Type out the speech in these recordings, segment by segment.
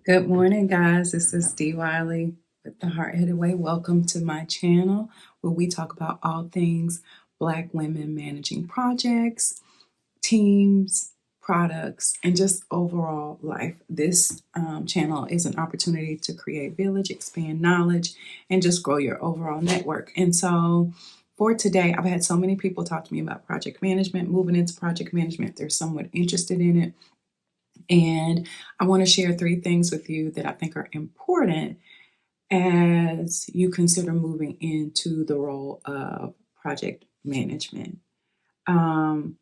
Good morning, guys. This is Dee Wiley with the Heart Headed Way. Welcome to my channel where we talk about all things Black women managing projects, teams, products, and just overall life. This channel is an opportunity to create village, expand knowledge, and just grow your overall network. And so for today, I've had so many people talk to me about project management, moving into project management. They're somewhat interested in it. And I want to share 3 things with you that I think are important as you consider moving into the role of project management. I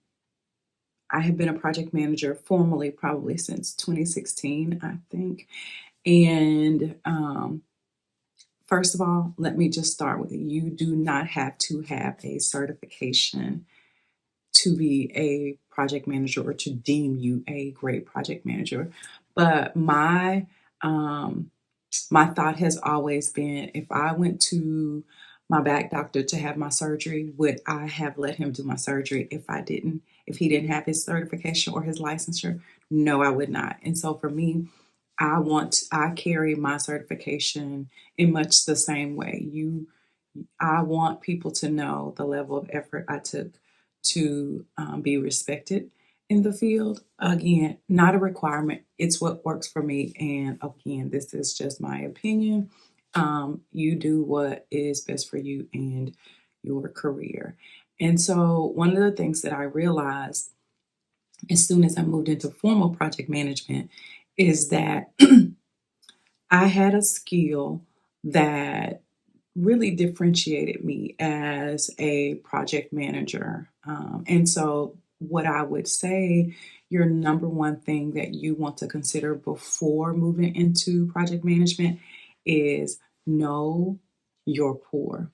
have been a project manager formally probably since 2016, I think. And first of all, let me just start with you do not have to have a certification to be a project manager or to deem you a great project manager. But my thought has always been, if I went to my back doctor to have my surgery, would I have let him do my surgery if he didn't have his certification or his licensure? No, I would not. And so for me, I carry my certification in much the same way. I want people to know the level of effort I took to be respected in the field. Again, not a requirement. It's what works for me. And again, this is just my opinion. You do what is best for you and your career. And so one of the things that I realized as soon as I moved into formal project management is that I had a skill that really differentiated me as a project manager. And so what I would say, your number one thing that you want to consider before moving into project management is know your pour.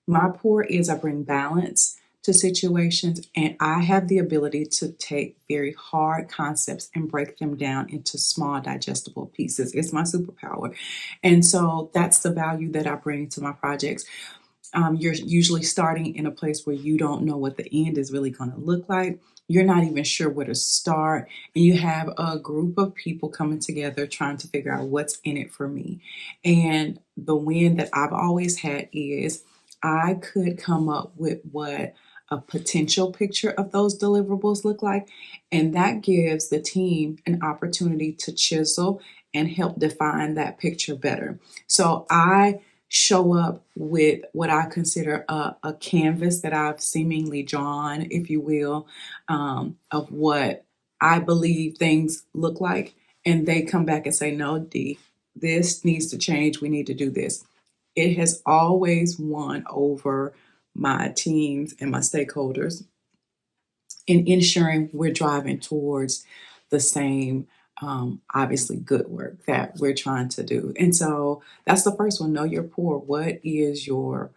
My pour is I bring balance to situations, and I have the ability to take very hard concepts and break them down into small digestible pieces. It's my superpower. And so that's the value that I bring to my projects. You're usually starting in a place where you don't know what the end is really going to look like. You're not even sure where to start. And you have a group of people coming together trying to figure out what's in it for me. And the win that I've always had is I could come up with what a potential picture of those deliverables look like. And that gives the team an opportunity to chisel and help define that picture better. So I show up with what I consider a canvas that I've seemingly drawn, if you will, of what I believe things look like. And they come back and say, no, Dee, this needs to change. We need to do this. It has always won over my teams and my stakeholders in ensuring we're driving towards the same obviously good work that we're trying to do. And so that's the first one. Know your pour. What is your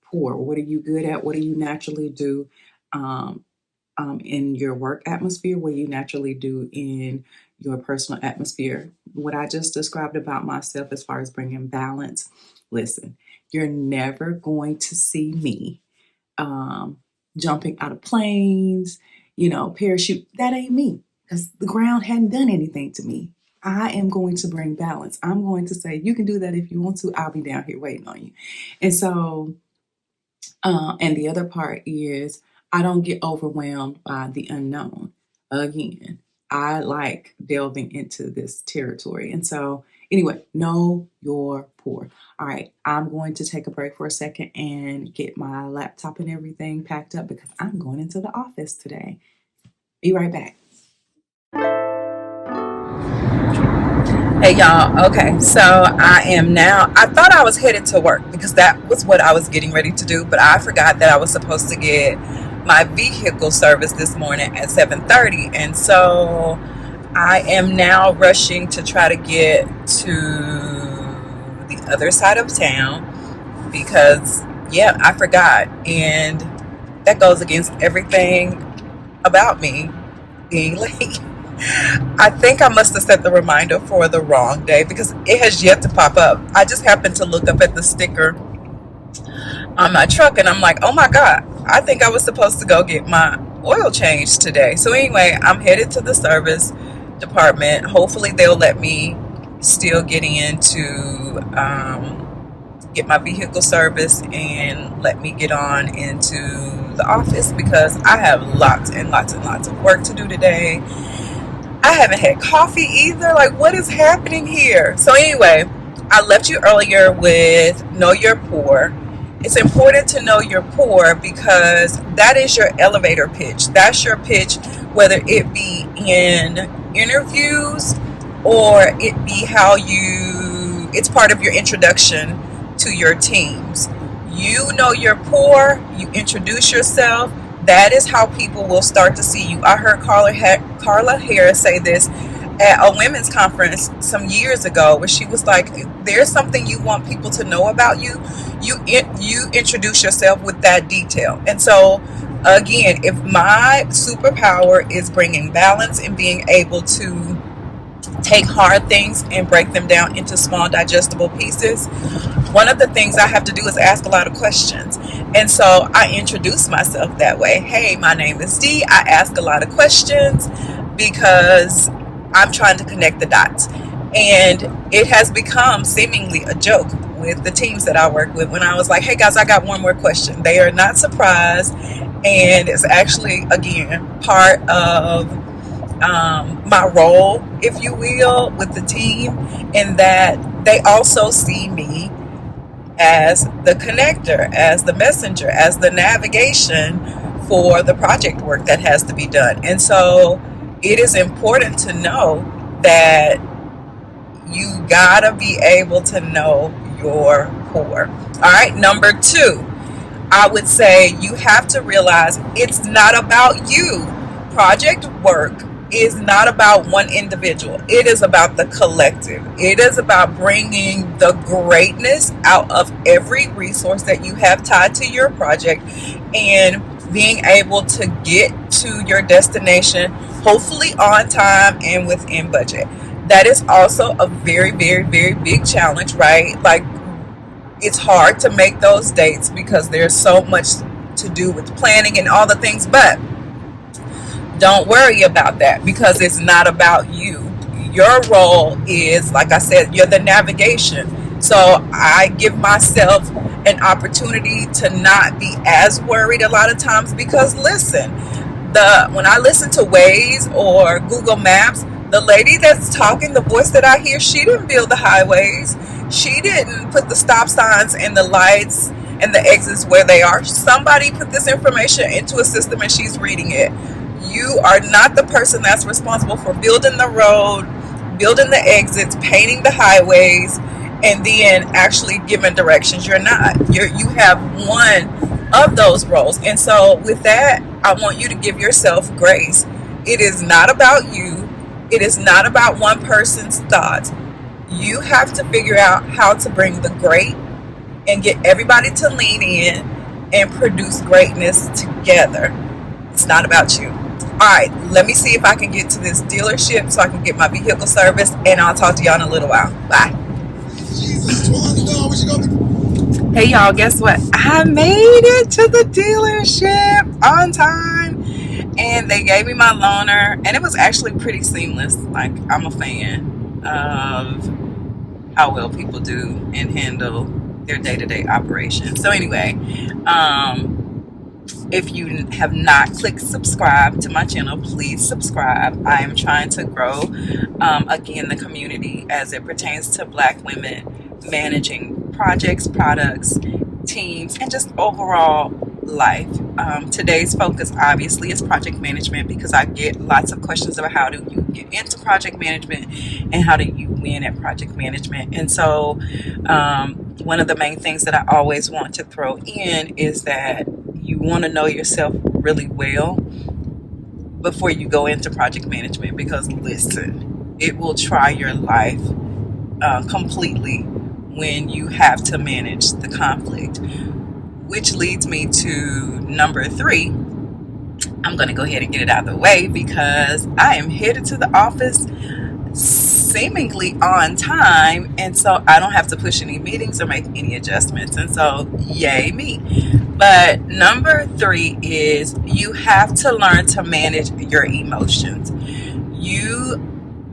pour? What are you good at? What do you naturally do in your work atmosphere? What do you naturally do in your personal atmosphere? What I just described about myself as far as bringing balance. Listen, you're never going to see me jumping out of planes, parachute. That ain't me. Because the ground hadn't done anything to me. I am going to bring balance. I'm going to say, you can do that if you want to. I'll be down here waiting on you. And so, and the other part is I don't get overwhelmed by the unknown. Again, I like delving into this territory. And so, anyway, know your pour. All right, I'm going to take a break for a second and get my laptop and everything packed up because I'm going into the office today. Be right back. Hey y'all, okay, so I thought I was headed to work because that was what I was getting ready to do, but I forgot that I was supposed to get my vehicle serviced this morning at 7:30, and so I am now rushing to try to get to the other side of town because, yeah, I forgot, and that goes against everything about me being late. I think I must have set the reminder for the wrong day because it has yet to pop up. I just happened to look up at the sticker on my truck and I'm like, oh my God, I think I was supposed to go get my oil changed today. So anyway, I'm headed to the service department. Hopefully they'll let me still getting into get my vehicle service and let me get on into the office because I have lots and lots and lots of work to do today. I haven't had coffee either. Like, what is happening here? So anyway, I left you earlier with know your pour. It's important to know your pour because that is your elevator pitch. That's your pitch, whether it be in interviews or it be how it's part of your introduction to your teams. You know your pour, you introduce yourself. That is how people will start to see you. I heard Carla Harris say this at a women's conference some years ago, where she was like, there's something you want people to know about you, you introduce yourself with that detail. And so again, if my superpower is bringing balance and being able to take hard things and break them down into small digestible pieces, one of the things I have to do is ask a lot of questions. And so I introduce myself that way. Hey, my name is Dee. I ask a lot of questions because I'm trying to connect the dots. And it has become seemingly a joke with the teams that I work with when I was like, hey guys, I got one more question. They are not surprised. And it's actually, again, part of my role, if you will, with the team, in that they also see me as the connector, as the messenger, as the navigation for the project work that has to be done. And so it is important to know that you gotta be able to know your core. All right, number 2, I would say you have to realize it's not about you. Project work is not about one individual. It is about the collective. It is about bringing the greatness out of every resource that you have tied to your project and being able to get to your destination, hopefully on time and within budget. That is also a very, very, very big challenge, right? Like, it's hard to make those dates because there's so much to do with planning and all the things, but don't worry about that because it's not about you. Your role is, like I said, you're the navigation. So I give myself an opportunity to not be as worried a lot of times because listen, when I listen to Waze or Google Maps, the lady that's talking, the voice that I hear, she didn't build the highways. She didn't put the stop signs and the lights and the exits where they are. Somebody put this information into a system and she's reading it. You are not the person that's responsible for building the road, building the exits, painting the highways, and then actually giving directions. You're not. You have one of those roles. And so with that, I want you to give yourself grace. It is not about you. It is not about one person's thoughts. You have to figure out how to bring the great and get everybody to lean in and produce greatness together. It's not about you. All right, let me see if I can get to this dealership so I can get my vehicle service, and I'll talk to y'all in a little while. Bye. Hey y'all, guess what? I made it to the dealership on time, and they gave me my loaner, and it was actually pretty seamless. Like, I'm a fan of how well people do and handle their day-to-day operations. So anyway, if you have not clicked subscribe to my channel, please subscribe. I am trying to grow, again, the community as it pertains to Black women managing projects, products, teams, and just overall life. Today's focus obviously is project management because I get lots of questions about how do you get into project management and how do you win at project management. And so one of the main things that I always want to throw in is that you want to know yourself really well before you go into project management, because listen, it will try your life completely when you have to manage the conflict, which leads me to number 3. I'm going to go ahead and get it out of the way because I am headed to the office seemingly on time, and so I don't have to push any meetings or make any adjustments, and so yay me. But number 3 is you have to learn to manage your emotions.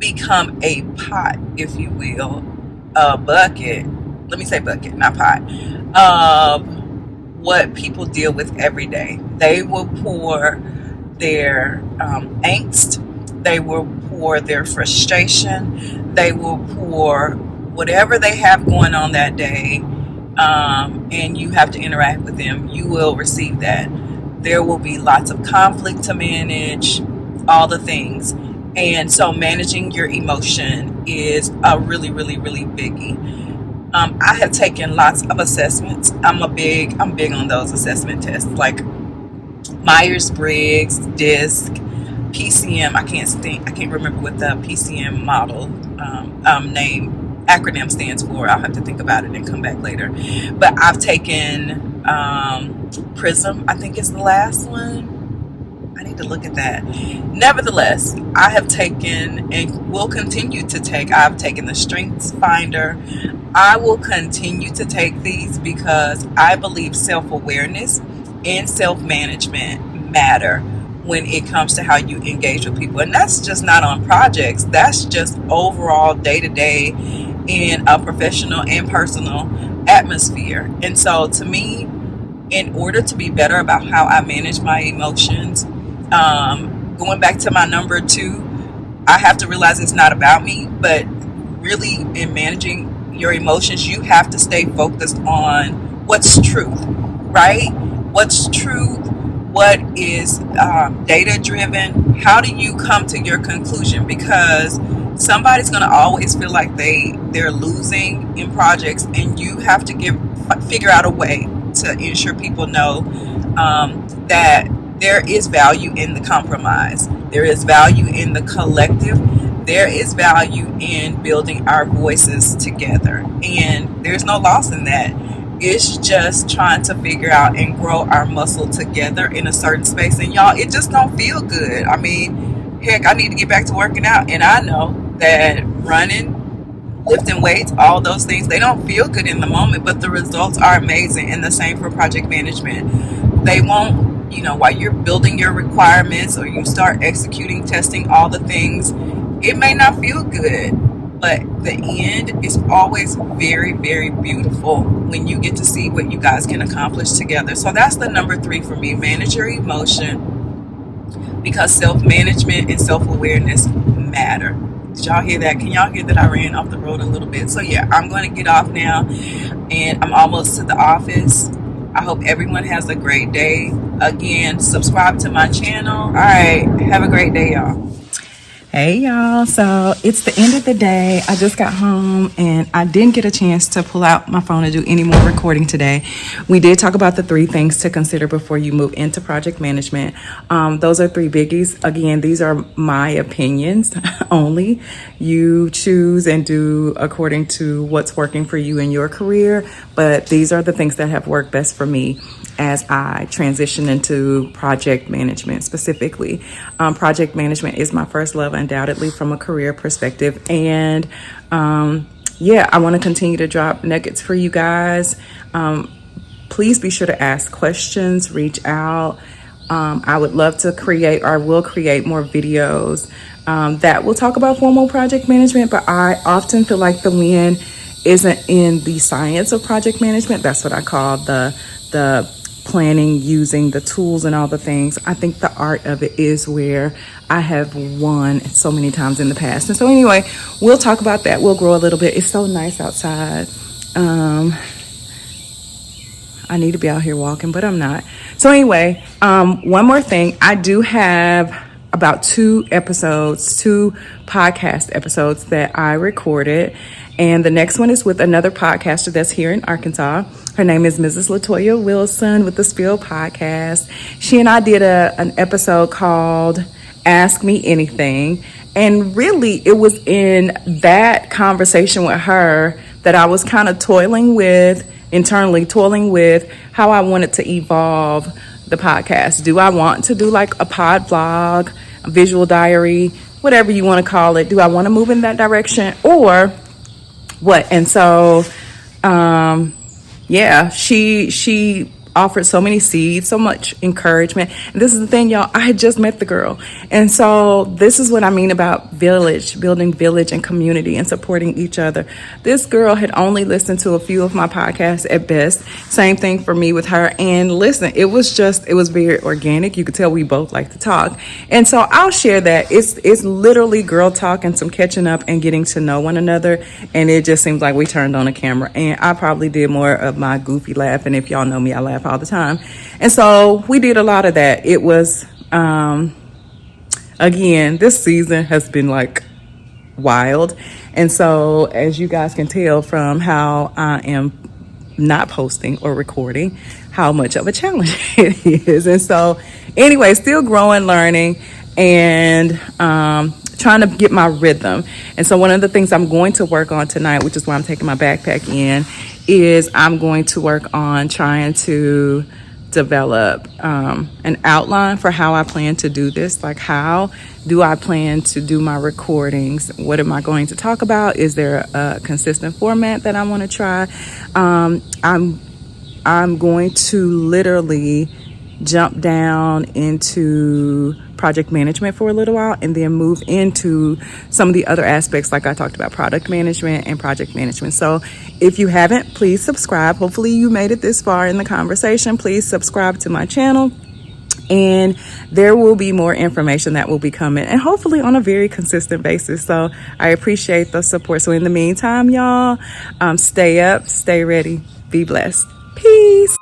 become a pot, if you will, a bucket, let me say bucket, not pot, of what people deal with every day. They will pour their angst, they will pour their frustration, they will pour whatever they have going on that day, and you have to interact with them. You will receive that. There will be lots of conflict to manage, all the things. And so managing your emotion is a really, really, really biggie. I have taken lots of assessments. I'm big on those assessment tests, like Myers-Briggs, DISC, PCM. I can't remember what the PCM model acronym stands for. I'll have to think about it and come back later. But I've taken PRISM, I think is the last one. I need to look at that. Nevertheless, I have taken and will continue to take, I've taken the Strengths Finder. I will continue to take these because I believe self-awareness and self-management matter when it comes to how you engage with people. And that's just not on projects. That's just overall day-to-day in a professional and personal atmosphere. And so to me, in order to be better about how I manage my emotions, going back to my number 2, I have to realize it's not about me, but really in managing your emotions, you have to stay focused on what's truth, right? What's truth? What is data driven? How do you come to your conclusion? Because somebody's going to always feel like they're losing in projects, and you have to figure out a way to ensure people know that there is value in the compromise. There is value in the collective. There is value in building our voices together. And there's no loss in that. It's just trying to figure out and grow our muscle together in a certain space. And y'all, it just don't feel good. I mean, heck, I need to get back to working out. And I know that running, lifting weights, all those things, they don't feel good in the moment, but the results are amazing. And the same for project management. They won't, while you're building your requirements or you start executing, testing all the things, it may not feel good, but the end is always very, very beautiful when you get to see what you guys can accomplish together. So that's the number 3 for me, manage your emotion, because self-management and self-awareness matter. Did y'all hear that? Can y'all hear that I ran off the road a little bit? So yeah, I'm going to get off now, and I'm almost to the office. I hope everyone has a great day. Again, subscribe to my channel. All right, have a great day, y'all. Hey y'all, so it's the end of the day. I just got home and I didn't get a chance to pull out my phone to do any more recording today. We did talk about the 3 things to consider before you move into project management. Those are 3 biggies. Again, these are my opinions only. You choose and do according to what's working for you in your career, but these are the things that have worked best for me as I transition into project management specifically. Project management is my first love, undoubtedly, from a career perspective. And yeah, I want to continue to drop nuggets for you guys. Please be sure to ask questions, reach out. I would love to create, or will create, more videos that will talk about formal project management, but I often feel like the win isn't in the science of project management. That's what I call the planning, using the tools and all the things. I think the art of it is where I have won so many times in the past. And so anyway, we'll talk about that. We'll grow a little bit. It's so nice outside. I need to be out here walking, but I'm not. So anyway, one more thing. I do have about 2 podcast episodes that I recorded. And the next one is with another podcaster that's here in Arkansas. Her name is Mrs. Latoya Wilson with the Spill Podcast. She and I did an episode called Ask Me Anything. And really, it was in that conversation with her that I was kind of internally toiling with how I wanted to evolve the podcast. Do I want to do like a pod vlog, a visual diary, whatever you want to call it? Do I want to move in that direction or what? And so, yeah, she offered so many seeds, so much encouragement. And this is the thing, y'all, I had just met the girl. And so this is what I mean about village, building village and community and supporting each other. This girl had only listened to a few of my podcasts at best. Same thing for me with her. And listen, it was very organic. You could tell we both like to talk. And so I'll share that. It's literally girl talk and some catching up and getting to know one another. And it just seems like we turned on a camera. And I probably did more of my goofy laugh. And if y'all know me, I laugh all the time. And so we did a lot of that. It was, again, this season has been like wild. And so as you guys can tell from how I am not posting or recording, how much of a challenge it is. And so anyway, still growing, learning, and trying to get my rhythm. And so one of the things I'm going to work on tonight, which is why I'm taking my backpack in, is I'm going to work on trying to develop an outline for how I plan to do this. Like, how do I plan to do my recordings? What am I going to talk about? Is there a consistent format that I want to try? I'm going to literally jump down into project management for a little while and then move into some of the other aspects, like I talked about, product management and project management. So if you haven't, please subscribe. Hopefully you made it this far in the conversation. Please subscribe to my channel, and there will be more information that will be coming, and hopefully on a very consistent basis. So I appreciate the support. So in the meantime, y'all, stay up, stay ready, be blessed. Peace.